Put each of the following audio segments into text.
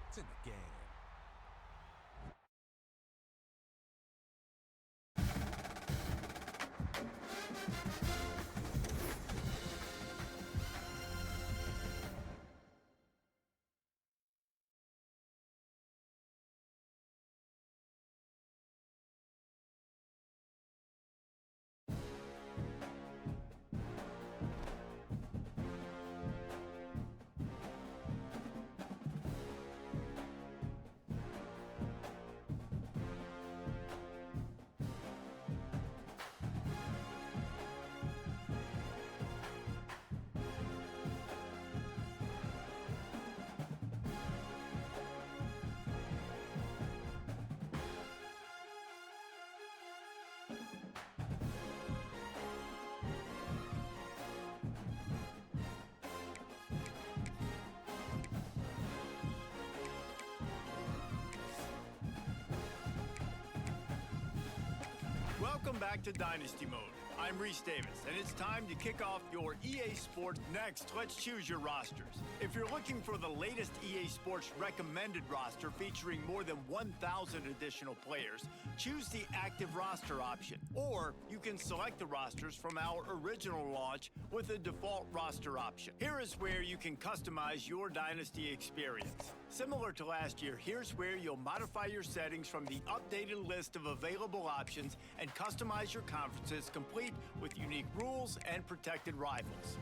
It's in the game. Welcome back to Dynasty Mode. I'm Reese Davis, and it's time to kick off your EA Sports. Next, let's choose your rosters. If you're looking for the latest EA Sports recommended roster featuring more than 1,000 additional players, choose the active roster option. Or you can select the rosters from our original launch with the default roster option. Here is where you can customize your Dynasty experience. Similar to last year, here's where you'll modify your settings from the updated list of available options and customize your conferences complete with unique rules and protected rivals.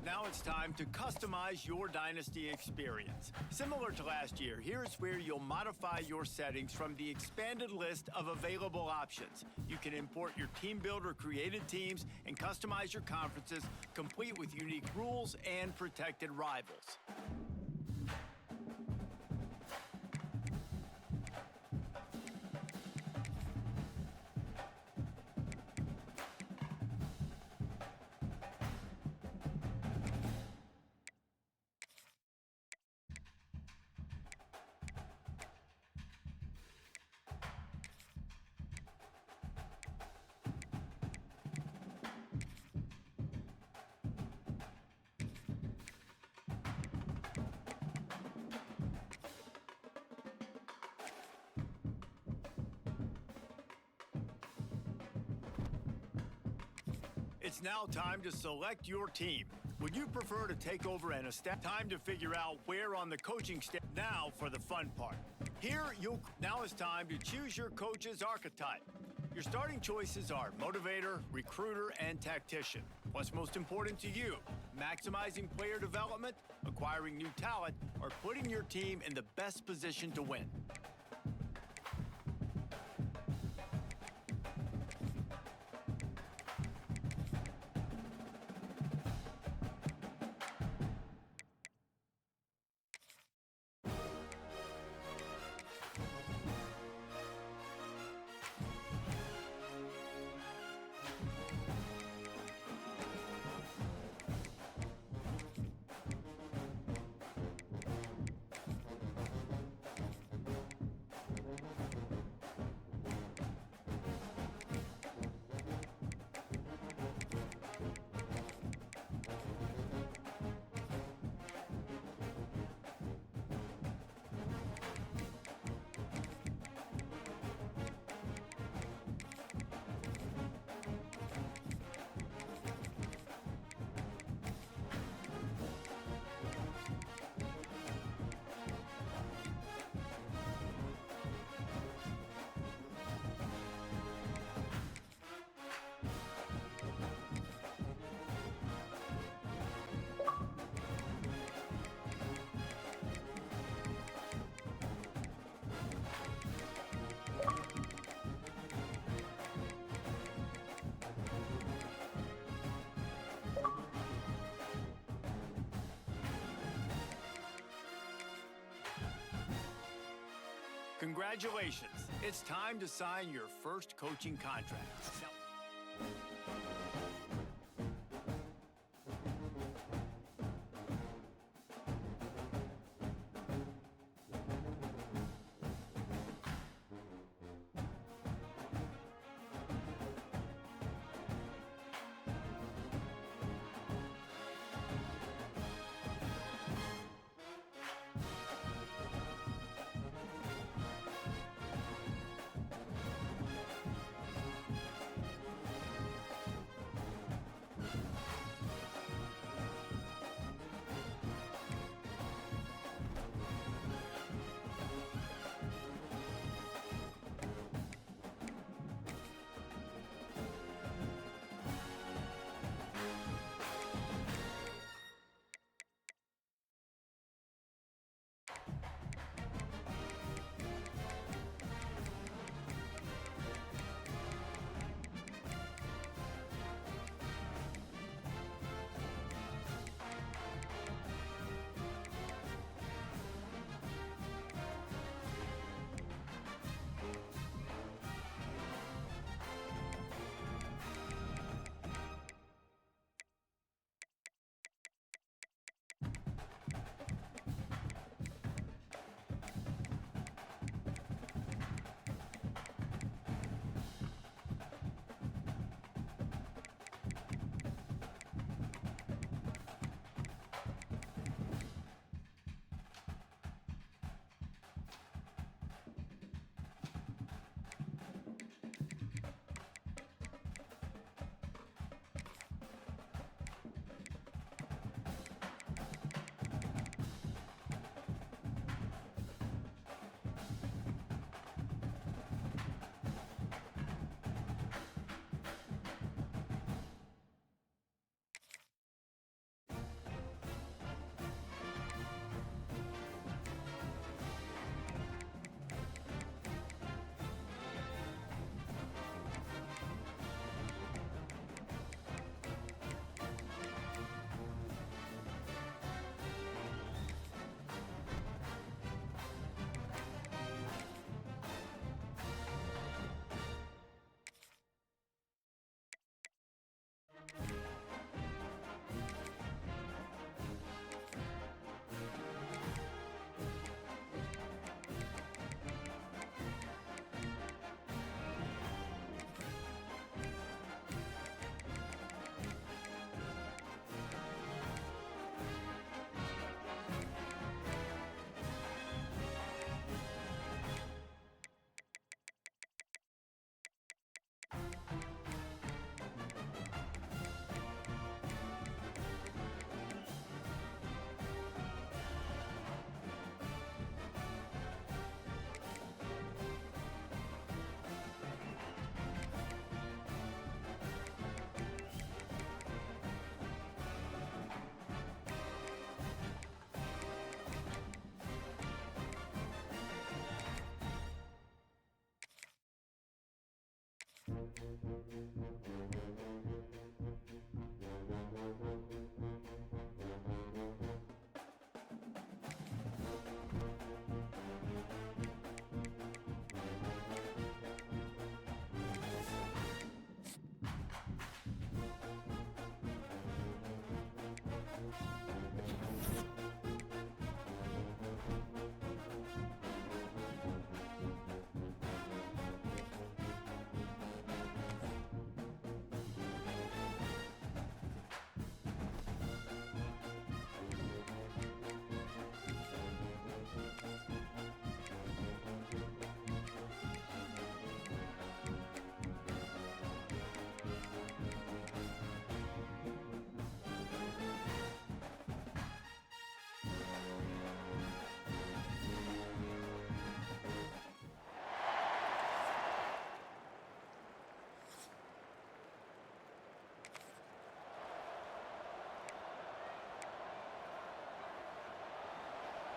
Now it's time to customize your Dynasty experience. Similar to last year, here's where you'll modify your settings from the expanded list of available options. You can import your team builder created teams and customize your conferences, complete with unique rules and protected rivals. It's now time to select your team. Would you prefer to take over an established? Time to figure out where on the coaching staff. Now for the fun part. Now it's time to choose your coach's archetype. Your starting choices are motivator, recruiter, and tactician. What's most important to you? Maximizing player development, acquiring new talent, or putting your team in the best position to win? Congratulations. It's time to sign your first coaching contract.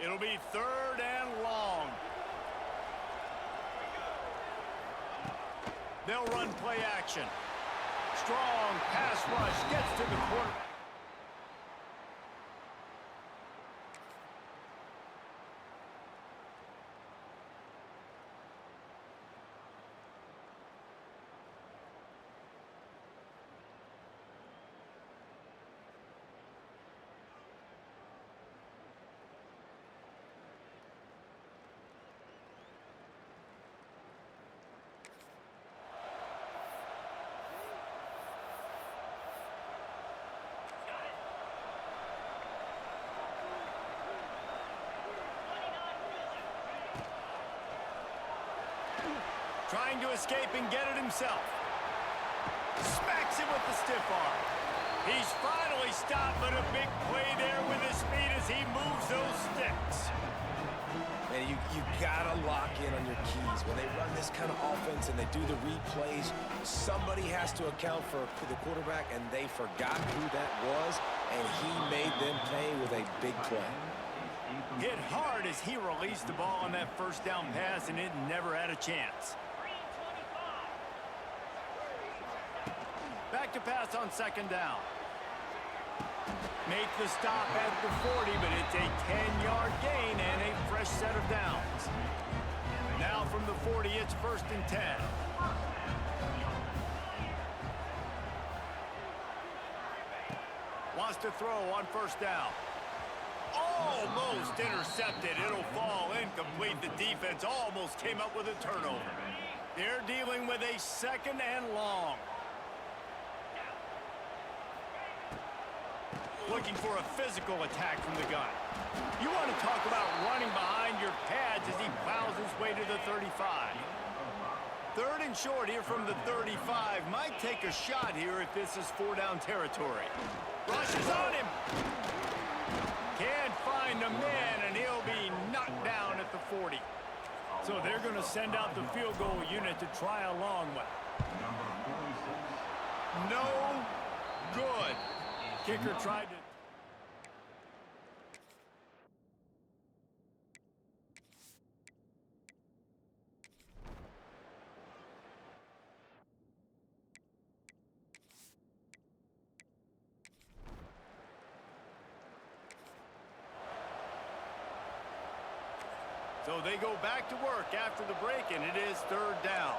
It'll be 3rd and long. They'll run play action. Strong pass rush gets to the quarter. Trying to escape and get it himself. Smacks it with the stiff arm. He's finally stopped, but a big play there with his speed as he moves those sticks. Man, you gotta lock in on your keys. When they run this kind of offense and they do the replays, somebody has to account for the quarterback, and they forgot who that was, and he made them pay with a big play. Hit hard as he released the ball on that first down pass, and it never had a chance. Back to pass on second down. Make the stop at the 40, but it's a 10-yard gain and a fresh set of downs. Now from the 40, it's 1st and 10. Wants to throw on 1st down. Almost intercepted. It'll fall incomplete. The defense almost came up with a turnover. They're dealing with a 2nd and long. Looking for a physical attack from the gun. You want to talk about running behind your pads as he plows his way to the 35. 3rd and short here from the 35. Might take a shot here if this is 4-down territory. Rushes on him. Can't find a man, and he'll be knocked down at the 40. So they're going to send out the field goal unit to try a long one. No good. Kicker tried to... So they go back to work after the break, and it is 3rd down.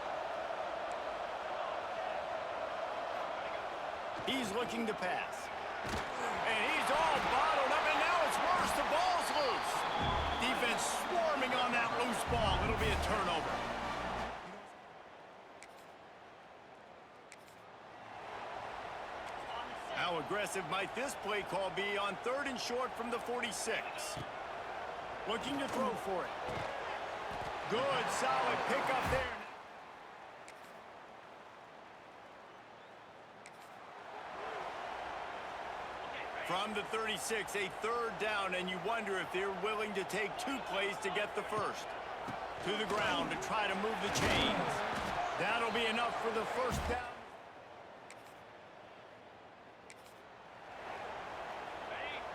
He's looking to pass. And he's all bottled up, and now it's worse. The ball's loose. Defense swarming on that loose ball. It'll be a turnover. How aggressive might this play call be on 3rd and short from the 46? Looking to throw for it. Good, solid pickup there. From the 36, a 3rd down, and you wonder if they're willing to take 2 plays to get the first. To the ground to try to move the chains. That'll be enough for the 1st down.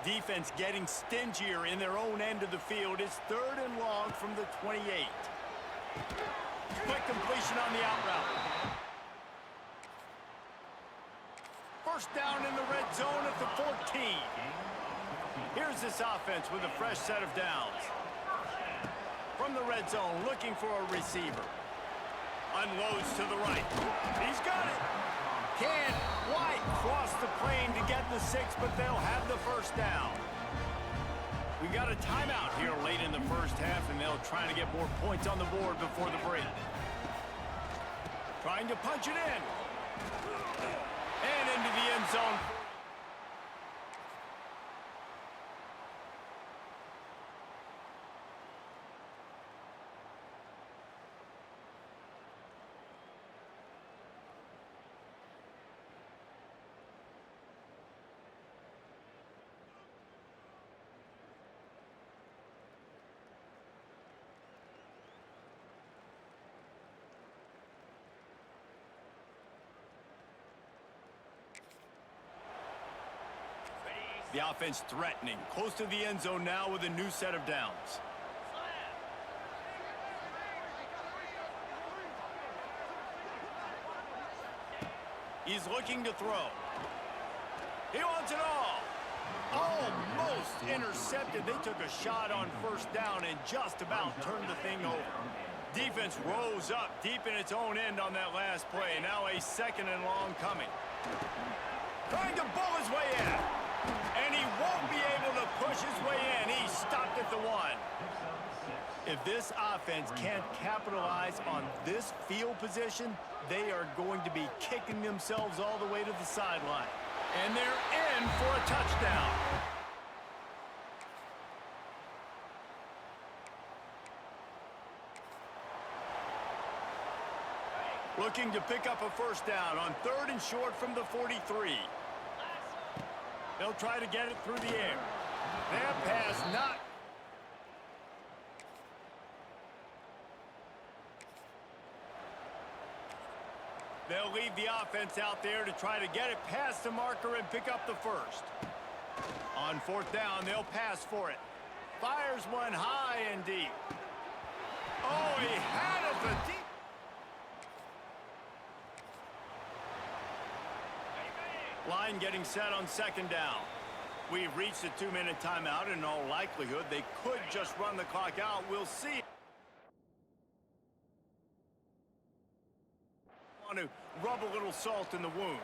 Defense getting stingier in their own end of the field. It's 3rd and long from the 28. Quick completion on the out route. 1st down in the red zone at the 14. Here's this offense with a fresh set of downs. From the red zone, looking for a receiver. Unloads to the right. He's got it. Can't quite cross the plane to get the 6, but they'll have the 1st down. We got a timeout here late in the 1st half, and they'll try to get more points on the board before the break. Trying to punch it in. And into the end zone. The offense threatening, close to the end zone now with a new set of downs. He's looking to throw. He wants it all. Almost intercepted. They took a shot on 1st down and just about turned the thing over. Defense rose up deep in its own end on that last play. Now a 2nd and long coming. Trying to bull his way in. And he won't be able to push his way in. He stopped at the 1. If this offense can't capitalize on this field position, they are going to be kicking themselves all the way to the sideline. And they're in for a touchdown. Looking to pick up a first down on 3rd and short from the 43. They'll try to get it through the air. Their pass not. They'll leave the offense out there to try to get it past the marker and pick up the first. On 4th down, they'll pass for it. Fires one high and deep. Oh, he had it the deep. Line getting set on 2nd down. We've reached a 2-minute timeout, and in all likelihood, they could just run the clock out. We'll see. Want to rub a little salt in the wound.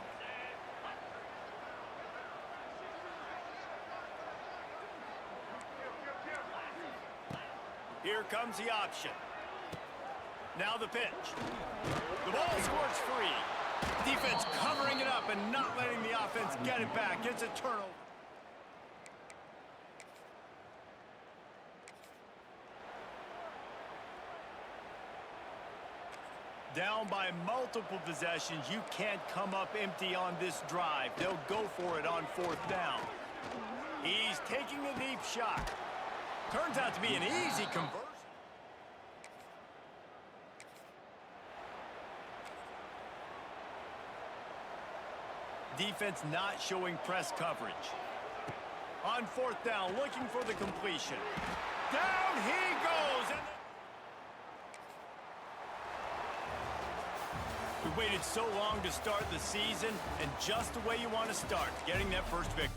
Here comes the option. Now the pitch. The ball squirts free. Defense covering it up and not letting the offense get it back. It's a turnover. Down by multiple possessions. You can't come up empty on this drive. They'll go for it on 4th down. He's taking a deep shot. Turns out to be an easy conversion. Defense not showing press coverage. On 4th down, looking for the completion. Down he goes! And we waited so long to start the season, and just the way you want to start, getting that first victory.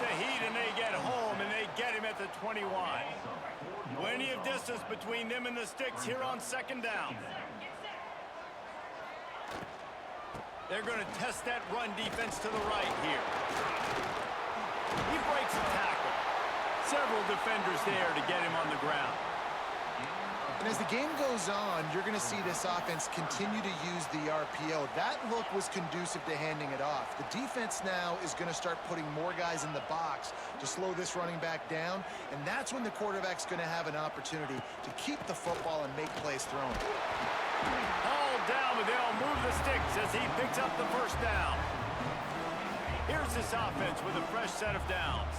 the heat, and they get home, and they get him at the 21. Plenty of distance between them and the sticks here on second down. They're going to test that run defense to the right here. He breaks a tackle. Several defenders there to get him on the ground. And as the game goes on, you're going to see this offense continue to use the RPO. That look was conducive to handing it off. The defense now is going to start putting more guys in the box to slow this running back down, and that's when the quarterback's going to have an opportunity to keep the football and make plays thrown. Hauled down, but they'll move the sticks as he picks up the first down. Here's this offense with a fresh set of downs.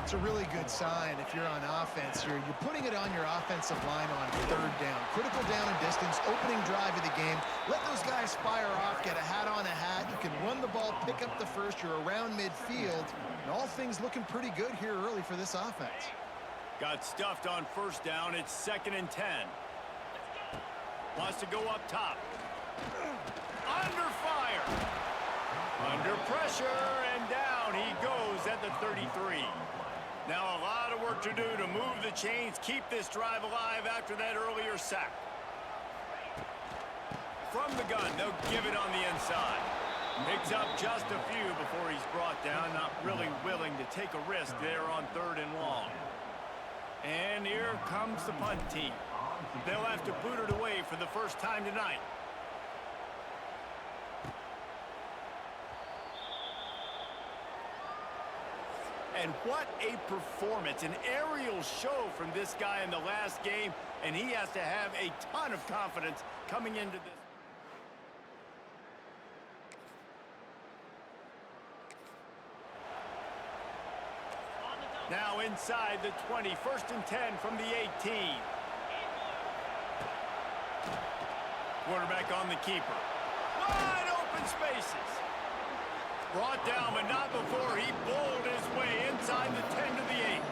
It's a really good sign if you're on offense here. You're putting it on your offensive line on third down. Critical down and distance, opening drive of the game. Let those guys fire off, get a hat on a hat. You can run the ball, pick up the first. You're around midfield. And all things looking pretty good here early for this offense. Got stuffed on first down. It's 2nd and 10. Wants to go up top. Under fire. Under pressure, and down he goes at the 33. Now a lot of work to do to move the chains, keep this drive alive after that earlier sack. From the gun, they'll give it on the inside. Picks up just a few before he's brought down, not really willing to take a risk there on 3rd and long. And here comes the punt team. They'll have to boot it away for the first time tonight. And what a performance, an aerial show from this guy in the last game, and he has to have a ton of confidence coming into this. Now inside the 20, 1st and 10 from the 18. Quarterback on the keeper. Wide open spaces. Brought down, but not before he bowled his way inside the 10 to the 8.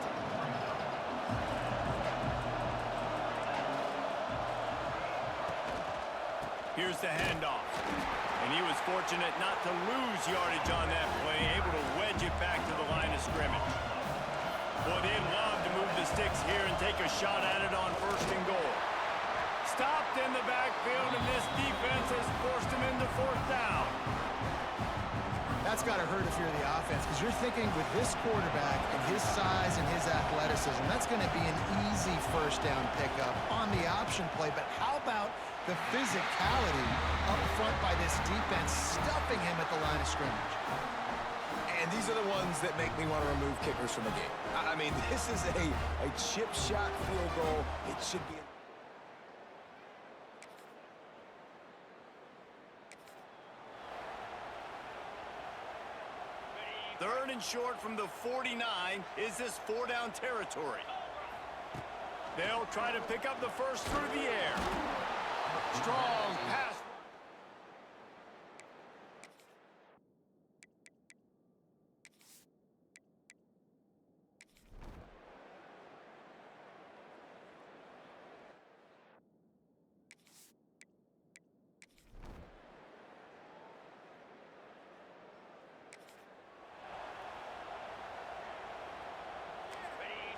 Here's the handoff. And he was fortunate not to lose yardage on that play, able to wedge it back to the line of scrimmage. Boy, they'd love to move the sticks here and take a shot at it on 1st and goal. Stopped in the backfield, and this defense has forced him into 4th down. That's got to hurt if you're the offense, because you're thinking with this quarterback and his size and his athleticism, that's going to be an easy first down pickup on the option play. But how about the physicality up front by this defense, stuffing him at the line of scrimmage? And these are the ones that make me want to remove kickers from the game. I mean, this is a chip shot field goal. It should be. 3rd and short from the 49. Is this 4-down territory? They'll try to pick up the first through the air. Strong pass.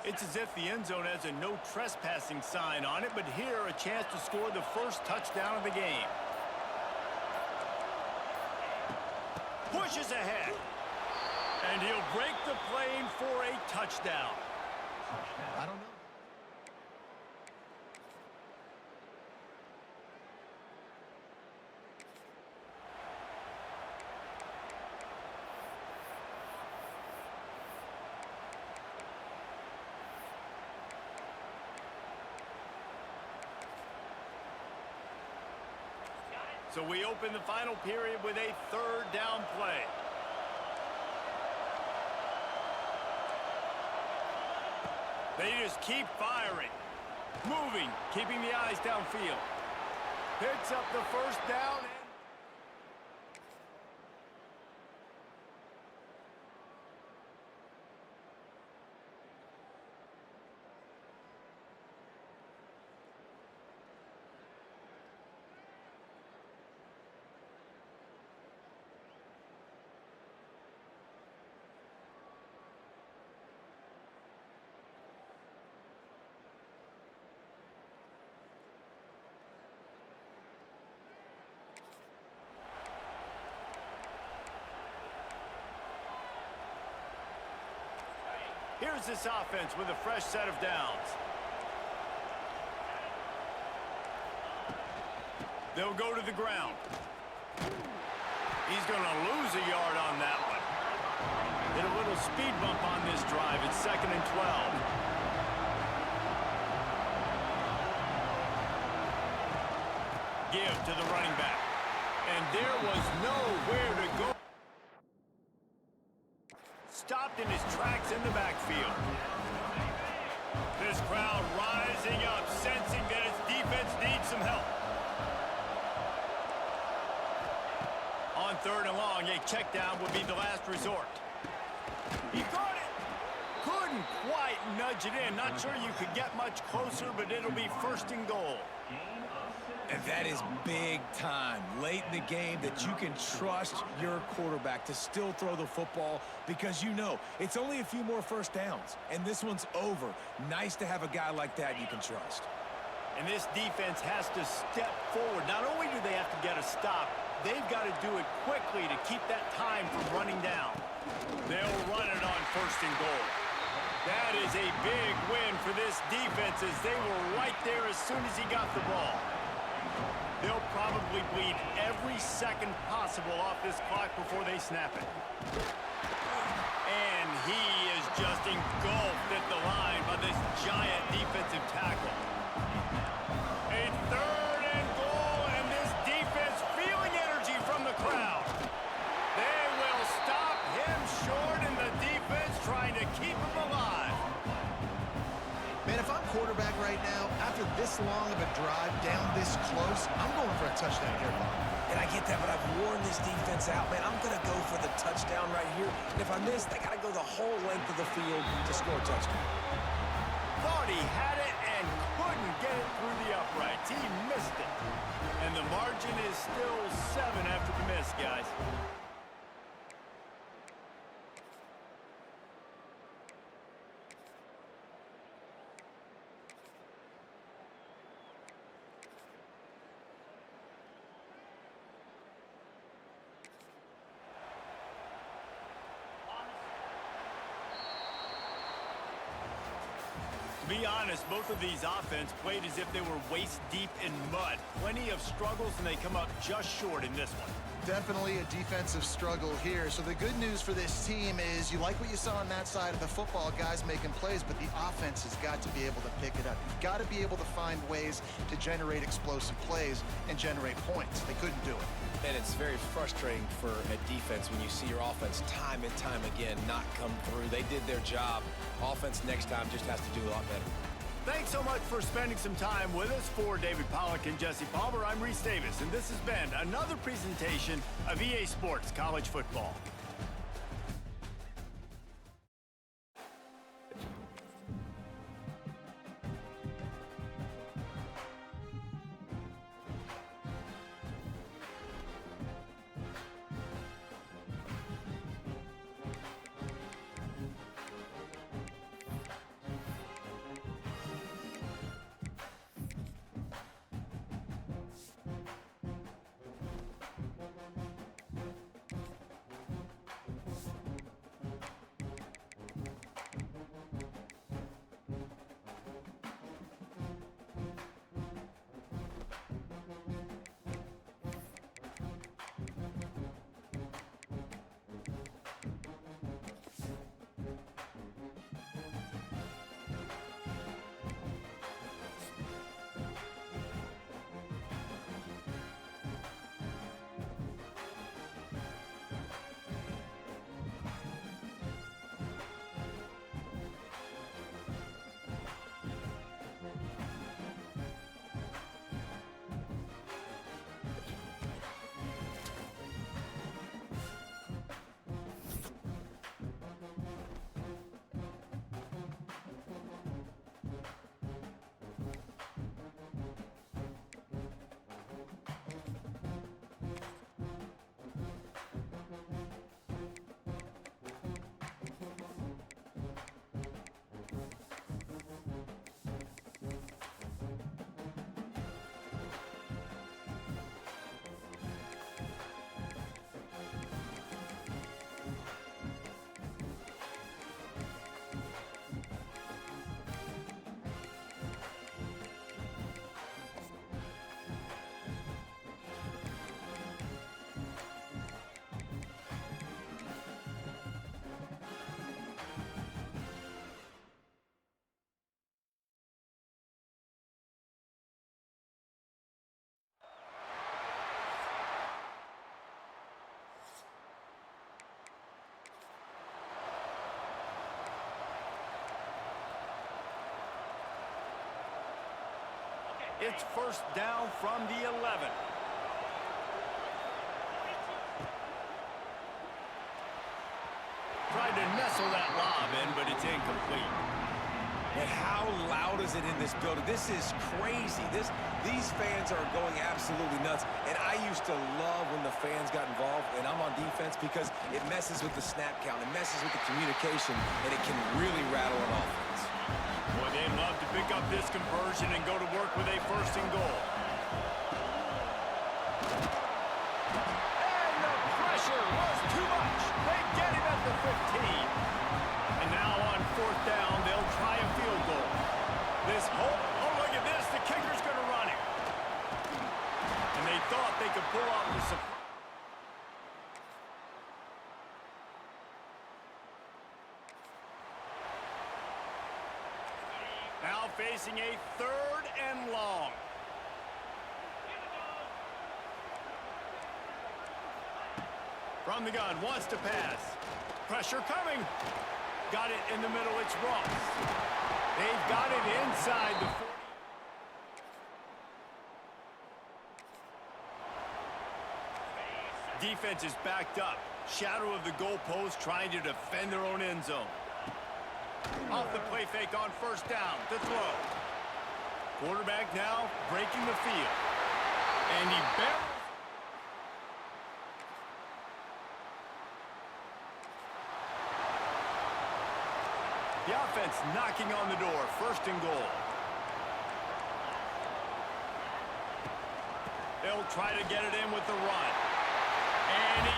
It's as if the end zone has a no trespassing sign on it, but here a chance to score the first touchdown of the game. Pushes ahead. And he'll break the plane for a touchdown. I don't know. So we open the final period with a 3rd down play. They just keep firing. Moving, keeping the eyes downfield. Picks up the first down. Here's this offense with a fresh set of downs. They'll go to the ground. He's going to lose a yard on that one. Hit a little speed bump on this drive. It's 2nd and 12. Give to the running back. And there was nowhere to go. Stopped in his tracks in the backfield. This crowd rising up, sensing that its defense needs some help. On 3rd and long, a check down would be the last resort. He got it. Couldn't quite nudge it in. Not sure you could get much closer, but it'll be 1st and goal. And that is big time late in the game that you can trust your quarterback to still throw the football because you know it's only a few more first downs, and this one's over. Nice to have a guy like that you can trust. And this defense has to step forward. Not only do they have to get a stop, they've got to do it quickly to keep that time from running down. They'll run it on 1st and goal. That is a big win for this defense as they were right there as soon as he got the ball. They'll probably bleed every second possible off this clock before they snap it. And he is just engulfed at the line by this giant defensive tackle. A 3rd and goal, and this defense feeling energy from the crowd. They will stop him short, and the defense trying to keep him alive. Man, if I'm quarterback right now, after this long of a drive down this close, I'm going for a touchdown here, Bob. And I get that, but I've worn this defense out, man. I'm going to go for the touchdown right here. And if I miss, they got to go the whole length of the field to score a touchdown. Thought he had it and couldn't get it through the uprights. He missed it. And the margin is still 7 after the miss, guys. To be honest, both of these offenses played as if they were waist deep in mud. Plenty of struggles, and they come up just short in this one. Definitely a defensive struggle here. So the good news for this team is you like what you saw on that side of the football, guys making plays, but the offense has got to be able to pick it up. You've got to be able to find ways to generate explosive plays and generate points. They couldn't do it. And it's very frustrating for a defense when you see your offense time and time again not come through. They did their job. Offense next time just has to do a lot better. Thanks so much for spending some time with us. For David Pollack and Jesse Palmer, I'm Reese Davis, and this has been another presentation of EA Sports College Football. It's first down from the 11. Tried to nestle that lob in, but it's incomplete. And how loud is it in this building? This is crazy. These fans are going absolutely nuts. And I used to love when the fans got involved, and I'm on defense, because it messes with the snap count. It messes with the communication, and it can really rattle an offense. Boy, they'd love to pick up this conversion and go to work with a first and goal. And the pressure was too much. They get him at the 15. And now on fourth down, they'll try a field goal. Oh, look at this. The kicker's going to run it. And they thought they could pull off the surprise. Now facing a third and long. From the gun, wants to pass. Pressure coming. Got it in the middle, it's Ross. They've got it inside the 40. Defense is backed up. Shadow of the goalpost, trying to defend their own end zone. Off the play fake on first down to throw. Quarterback now breaking the field. And he barely... The offense knocking on the door. First and goal. They'll try to get it in with the run. And he...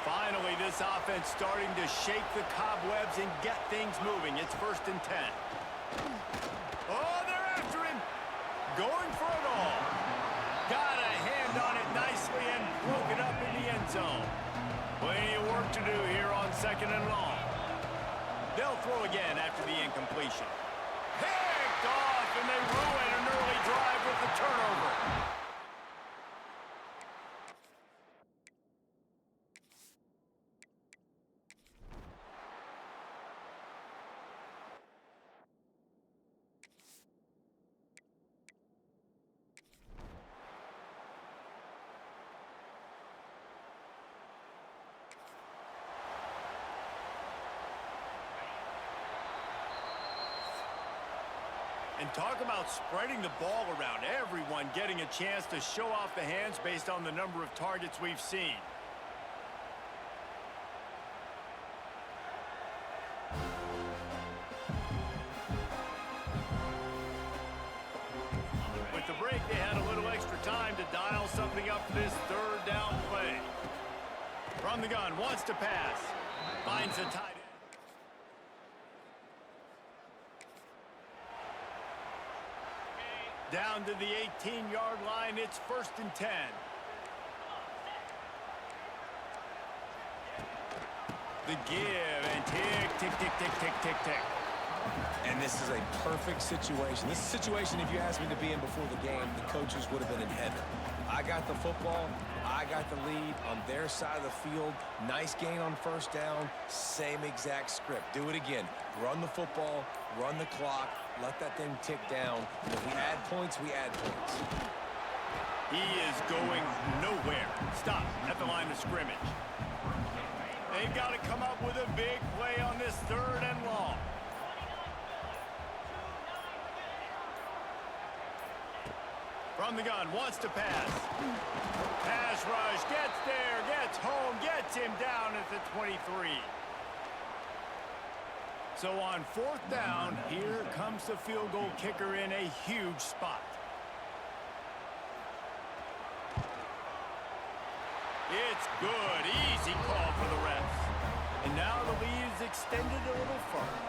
Finally, this offense starting to shake the cobwebs and get things moving. It's first and 10. Oh, they're after him. Going for it all. Got a hand on it nicely and broke it up in the end zone. Plenty of work to do here on second and long. They'll throw again after the incompletion. Picked off, and they ruin an early drive with the turnover. And talk about spreading the ball around. Everyone getting a chance to show off the hands based on the number of targets we've seen. With the break, they had a little extra time to dial something up for this third down play. From the gun, wants to pass. Finds a tight end. Down to the 18-yard line, it's first and 10. The give, and tick, tick, tick, tick, tick, tick, tick. And this is a perfect situation. This is a situation, if you asked me to be in before the game, the coaches would have been in heaven. I got the football. I got the lead on their side of the field. Nice gain on first down. Same exact script. Do it again. Run the football, run the clock, let that thing tick down. And if we add points, we add points. He is going nowhere. Stop at the line of scrimmage. They've got to come up with a big play on this third and long. From the gun, wants to pass. Pass rush, gets there, gets home, gets him down at the 23. So on fourth down, here comes the field goal kicker in a huge spot. It's good. Easy call for the refs. And now the lead is extended a little further.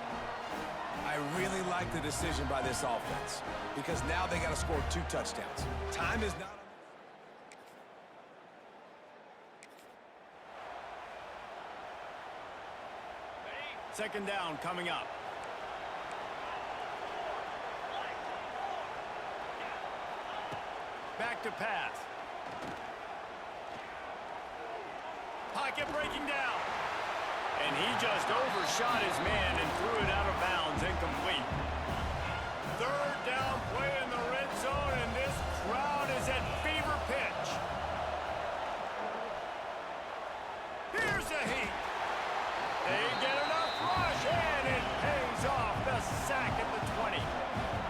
I really like the decision by this offense because now they got to score 2 touchdowns. Time is not... Second down coming up. Back to pass. Pocket breaking down. And he just overshot his man and threw it out of bounds, incomplete. Third down play in the red zone, and this crowd is at fever pitch. Here's a heat. They get enough rush, and it pays off. The sack at the 20.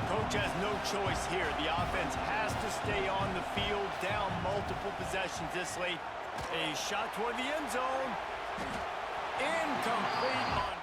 Coach has no choice here. The offense has to stay on the field, down multiple possessions this late. A shot toward the end zone. Incomplete on...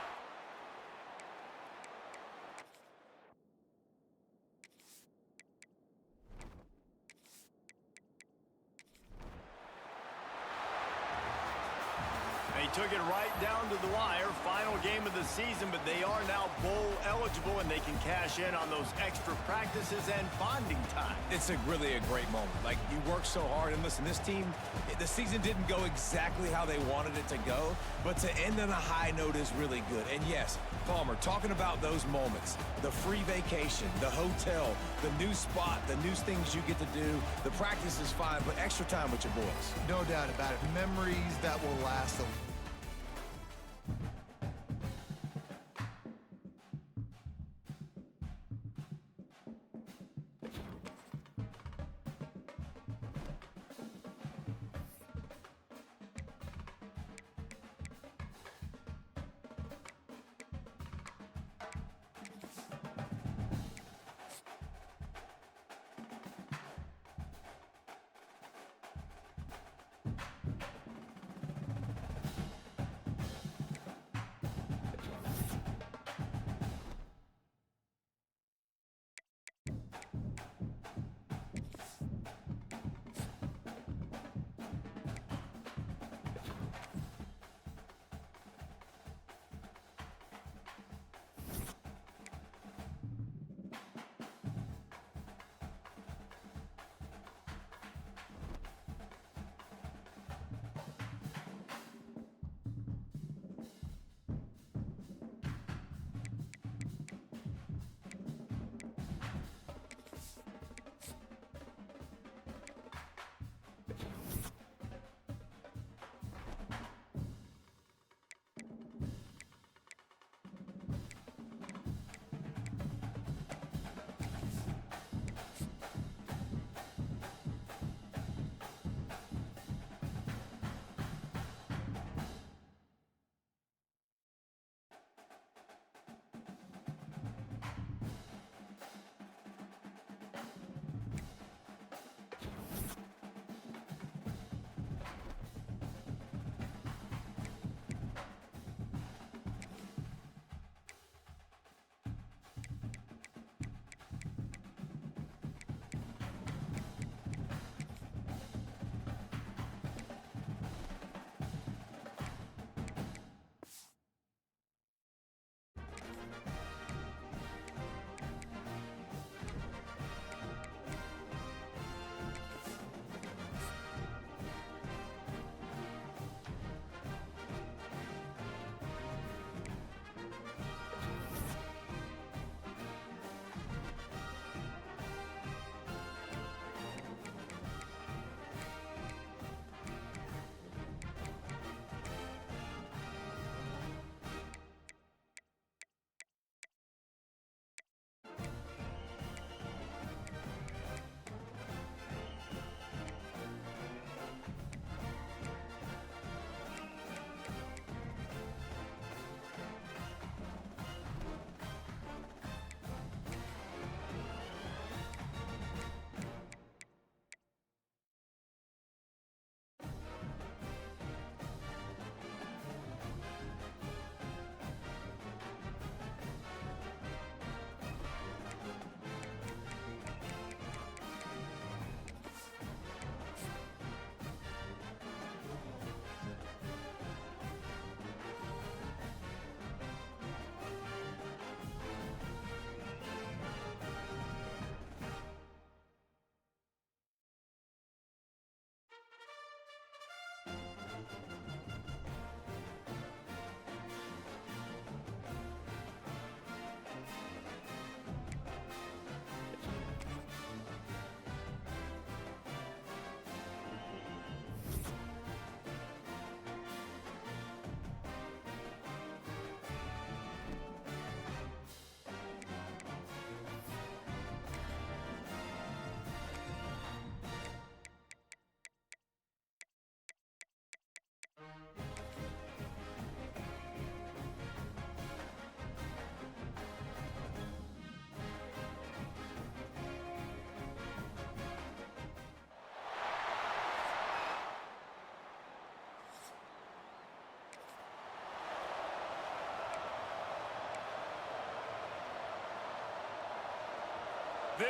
They took it right down to the wire. Final game of the season, but they are now bowl eligible, and they can cash in on those extra practices and bonding time. It's really a great moment. Like, you work so hard, and listen, this team, the season didn't go exactly how they wanted it to go, but to end on a high note is really good. And yes, Palmer, talking about those moments, the free vacation, the hotel, the new spot, the new things you get to do, the practice is fine, but extra time with your boys. No doubt about it. Memories that will last a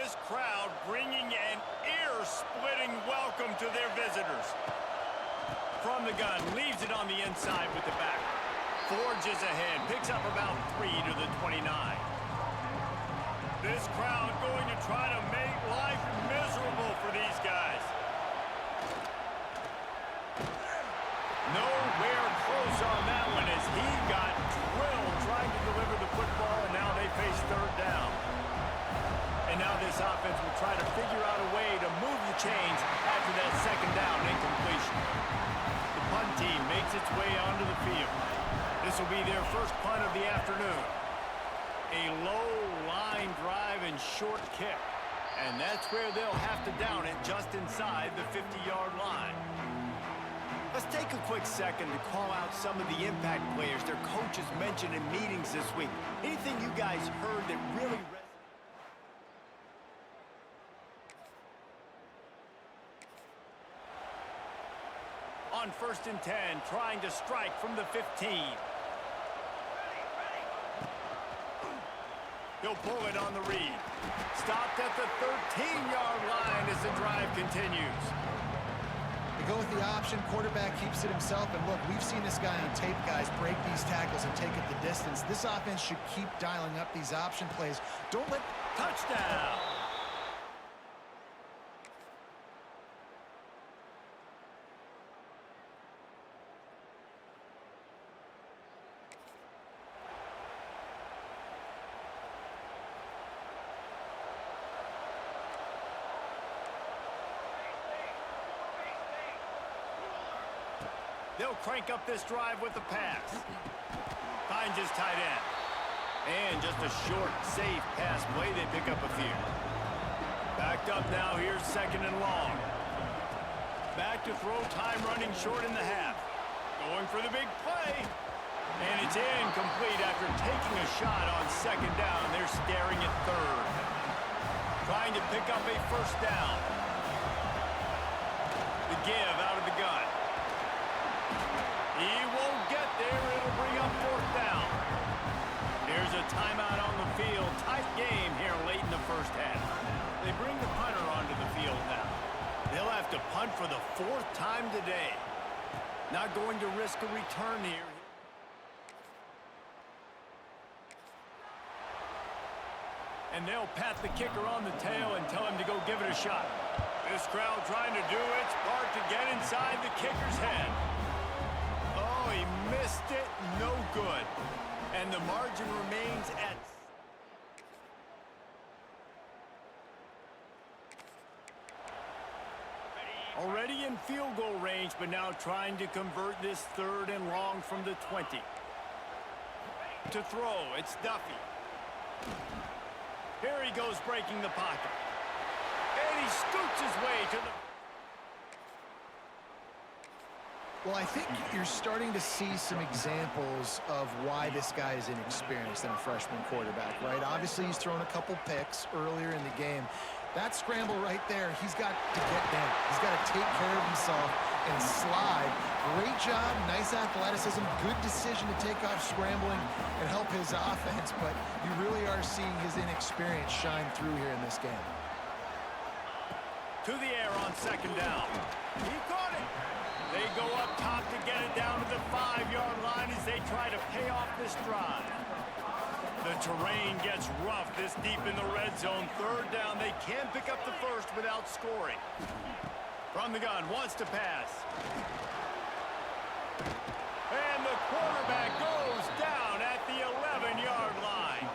This crowd bringing an ear-splitting welcome to their visitors. From the gun, leaves it on the inside with the back. Forges ahead, picks up about 3 to the 29. This crowd going to try to make life miserable for these guys. Nowhere close on that one as he got drilled trying to deliver the football, and now they face third down. And now this offense will try to figure out a way to move the chains after that second down incompletion. The punt team makes its way onto the field. This will be their first punt of the afternoon. A low line drive and short kick. And that's where they'll have to down it just inside the 50-yard line. Let's take a quick second to call out some of the impact players their coaches mentioned in meetings this week. Anything you guys heard that really resonated? On 1st and 10, trying to strike from the 15. He'll pull it on the read. Stopped at the 13-yard line as the drive continues. They go with the option. Quarterback keeps it himself. And look, we've seen this guy on tape, guys, break these tackles and take it the distance. This offense should keep dialing up these option plays. Don't let... Touchdown! They'll crank up this drive with the pass. Finds his tight end. And just a short, safe pass play. They pick up a few. Backed up now. Here's 2nd and long. Back to throw, time running short in the half. Going for the big play. And it's incomplete after taking a shot on 2nd down. They're staring at 3rd. Trying to pick up a 1st down. The give out of the gun. He won't get there. It'll bring up 4th down. Here's a timeout on the field. Tight game here late in the first half. They bring the punter onto the field now. They'll have to punt for the 4th time today. Not going to risk a return here. And they'll pat the kicker on the tail and tell him to go give it a shot. This crowd trying to do its part to get inside the kicker's head. Oh, he missed it. No good. And the margin remains at... Already in field goal range, but now trying to convert this 3rd and long from the 20. To throw, it's Duffy. Here he goes breaking the pocket. And he scoots his way to the... Well, I think you're starting to see some examples of why this guy is inexperienced in a freshman quarterback, right? Obviously, he's thrown a couple picks earlier in the game. That scramble right there, he's got to get down. He's got to take care of himself and slide. Great job, nice athleticism, good decision to take off scrambling and help his offense, but you really are seeing his inexperience shine through here in this game. To the air on 2nd down. He caught it. They go up top to get it down to the 5-yard line as they try to pay off this drive. The terrain gets rough this deep in the red zone. 3rd down. They can't pick up the 1st without scoring. From the gun, wants to pass. And the quarterback goes down at the 11-yard line.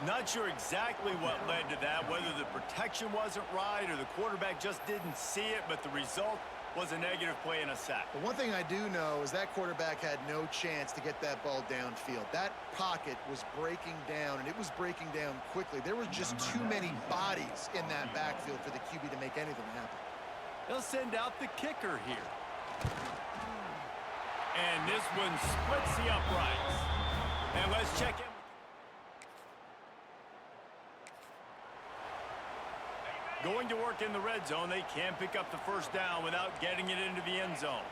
Not sure exactly what led to that, whether the protection wasn't right or the quarterback just didn't see it, but the result was a negative play and a sack. But one thing I do know is that quarterback had no chance to get that ball downfield. That pocket was breaking down, and it was breaking down quickly. There were just too many bodies in that backfield for the QB to make anything happen. They'll send out the kicker here. And this one splits the uprights. And let's check in. Going to work in the red zone. They can't pick up the 1st down without getting it into the end zone.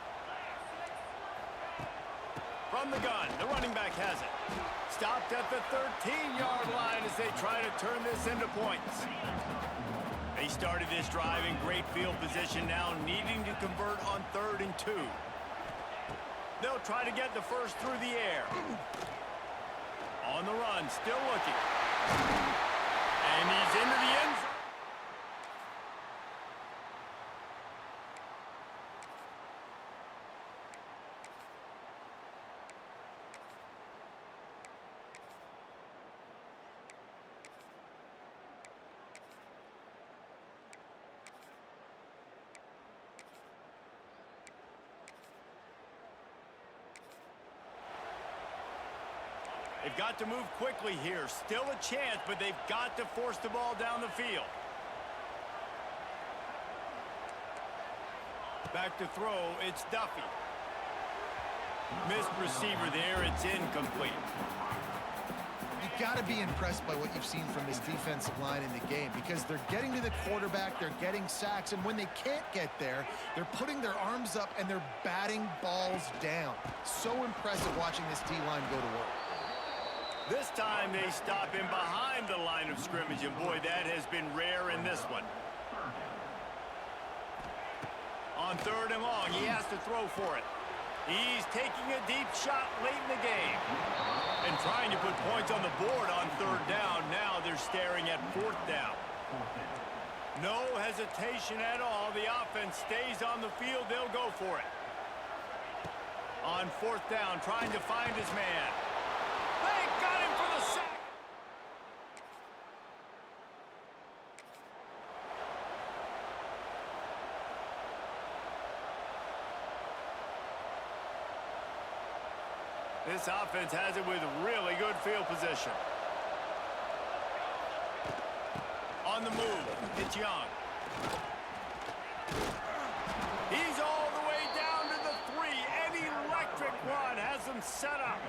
From the gun, the running back has it. Stopped at the 13-yard line as they try to turn this into points. They started this drive in great field position, now needing to convert on 3rd and 2. They'll try to get the first through the air. On the run, still looking. And he's into the end zone. They've got to move quickly here. Still a chance, but they've got to force the ball down the field. Back to throw, it's Duffy. Missed receiver there, it's incomplete. You've got to be impressed by what you've seen from this defensive line in the game, because they're getting to the quarterback, they're getting sacks, and when they can't get there, they're putting their arms up and they're batting balls down. So impressive watching this D-line go to work. This time they stop him behind the line of scrimmage, and boy, that has been rare in this one. On 3rd and long, he has to throw for it. He's taking a deep shot late in the game. And trying to put points on the board on 3rd down. Now they're staring at 4th down. No hesitation at all. The offense stays on the field. They'll go for it. On 4th down, trying to find his man. They got him for the sack. This offense has it with really good field position. On the move, it's Young. He's all the way down to the 3. An electric run has them set up.